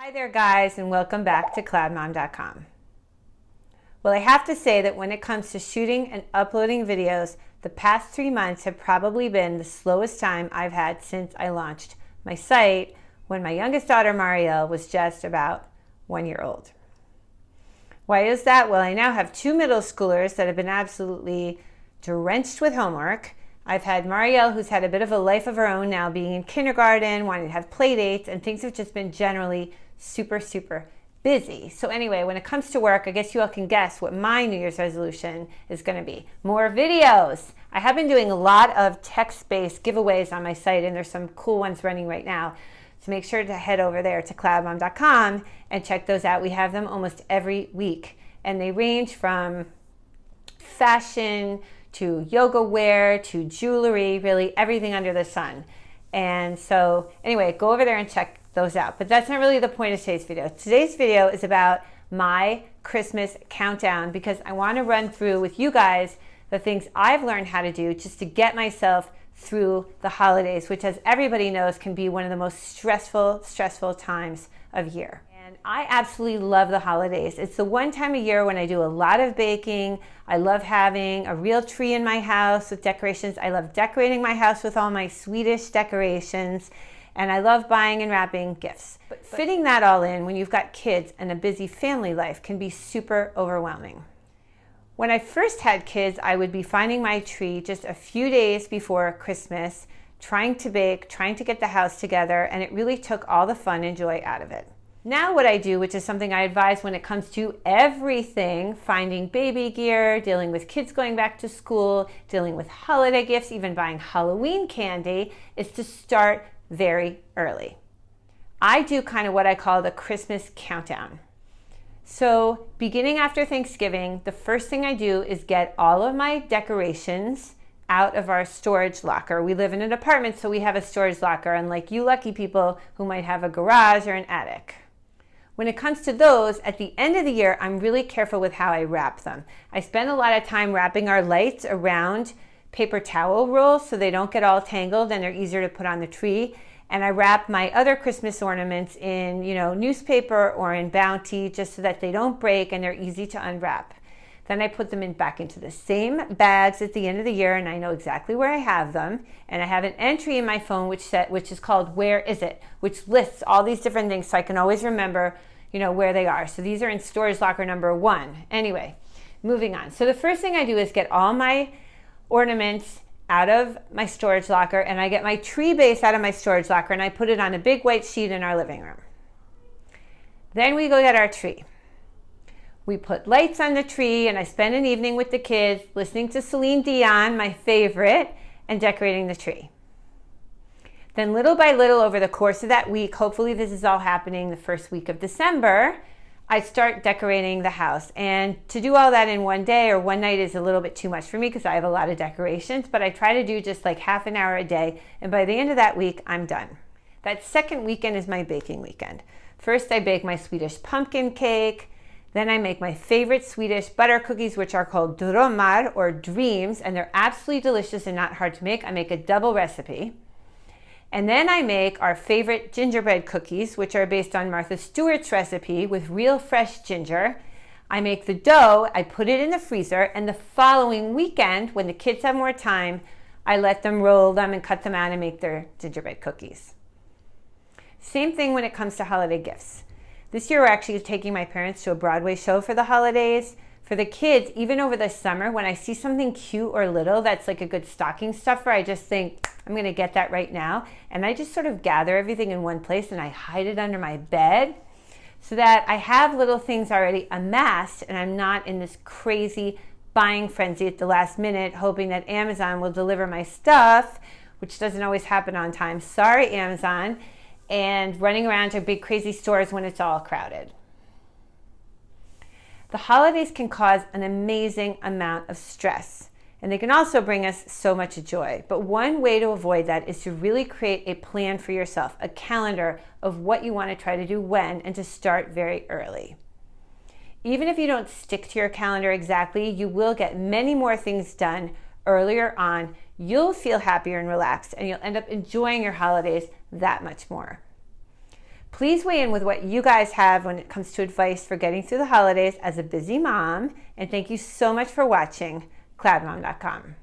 Hi there guys, and welcome back to CloudMom.com. Well, I have to say that when it comes to shooting and uploading videos, the past 3 months have probably been the slowest time I've had since I launched my site when my youngest daughter Marielle was just about 1 year old. Why is that? Well, I now have 2 middle schoolers that have been absolutely drenched with homework. I've had Marielle, who's had a bit of a life of her own now, being in kindergarten, wanting to have play dates, and things have just been generally super busy. So anyway, when it comes to work, I guess you all can guess what my New Year's resolution is going to be. More videos. I have been doing a lot of text-based giveaways on my site, and there's some cool ones running right now. So make sure to head over there to CloudMom.com and check those out. We have them almost every week, and they range from fashion to yoga wear to jewelry, really everything under the sun. And so anyway, go over there and check those out. But that's not really the point of today's video. Today's video is about my Christmas countdown because I want to run through with you guys the things I've learned how to do just to get myself through the holidays, which, as everybody knows, can be one of the most stressful times of year. And I absolutely love the holidays. It's the one time of year when I do a lot of baking. I love having a real tree in my house with decorations. I love decorating my house with all my Swedish decorations. And I love buying and wrapping gifts. But fitting that all in when you've got kids and a busy family life can be super overwhelming. When I first had kids, I would be finding my tree just a few days before Christmas, trying to bake, trying to get the house together, and it really took all the fun and joy out of it. Now what I do, which is something I advise when it comes to everything, finding baby gear, dealing with kids going back to school, dealing with holiday gifts, even buying Halloween candy, is to start very early. I do kind of what I call the Christmas countdown. So beginning after Thanksgiving, the first thing I do is get all of my decorations out of our storage locker. We live in an apartment, so we have a storage locker, unlike you lucky people who might have a garage or an attic. When it comes to those, at the end of the year, I'm really careful with how I wrap them. I spend a lot of time wrapping our lights around paper towel rolls so they don't get all tangled and they're easier to put on the tree. And I wrap my other Christmas ornaments in, newspaper or in Bounty just so that they don't break and they're easy to unwrap. Then I put them back into the same bags at the end of the year, and I know exactly where I have them. And I have an entry in my phone which is called Where Is It?, which lists all these different things so I can always remember, where they are. So these are in storage locker number 1. Anyway, moving on. So the first thing I do is get all my ornaments out of my storage locker, and I get my tree base out of my storage locker, and I put it on a big white sheet in our living room. Then we go get our tree. We put lights on the tree, and I spend an evening with the kids listening to Celine Dion, my favorite, and decorating the tree. Then little by little over the course of that week, hopefully this is all happening the first week of December, I start decorating the house. And to do all that in one day or one night is a little bit too much for me because I have a lot of decorations, but I try to do just like half an hour a day, and by the end of that week, I'm done. That second weekend is my baking weekend. First, I bake my Swedish pumpkin cake. Then I make my favorite Swedish butter cookies, which are called drömmar or dreams, and they're absolutely delicious and not hard to make. I make a double recipe. And then I make our favorite gingerbread cookies, which are based on Martha Stewart's recipe with real fresh ginger. I make the dough, I put it in the freezer, and the following weekend, when the kids have more time, I let them roll them and cut them out and make their gingerbread cookies. Same thing when it comes to holiday gifts. This year we're actually taking my parents to a Broadway show for the holidays. For the kids, even over the summer, when I see something cute or little that's like a good stocking stuffer, I just think, I'm going to get that right now. And I just sort of gather everything in one place and I hide it under my bed so that I have little things already amassed and I'm not in this crazy buying frenzy at the last minute, hoping that Amazon will deliver my stuff, which doesn't always happen on time. Sorry, Amazon. And running around to big crazy stores when it's all crowded. The holidays can cause an amazing amount of stress, and they can also bring us so much joy. But one way to avoid that is to really create a plan for yourself, a calendar of what you want to try to do when, and to start very early. Even if you don't stick to your calendar exactly, you will get many more things done earlier on. You'll feel happier and relaxed, and you'll end up enjoying your holidays that much more. Please weigh in with what you guys have when it comes to advice for getting through the holidays as a busy mom. And thank you so much for watching CloudMom.com.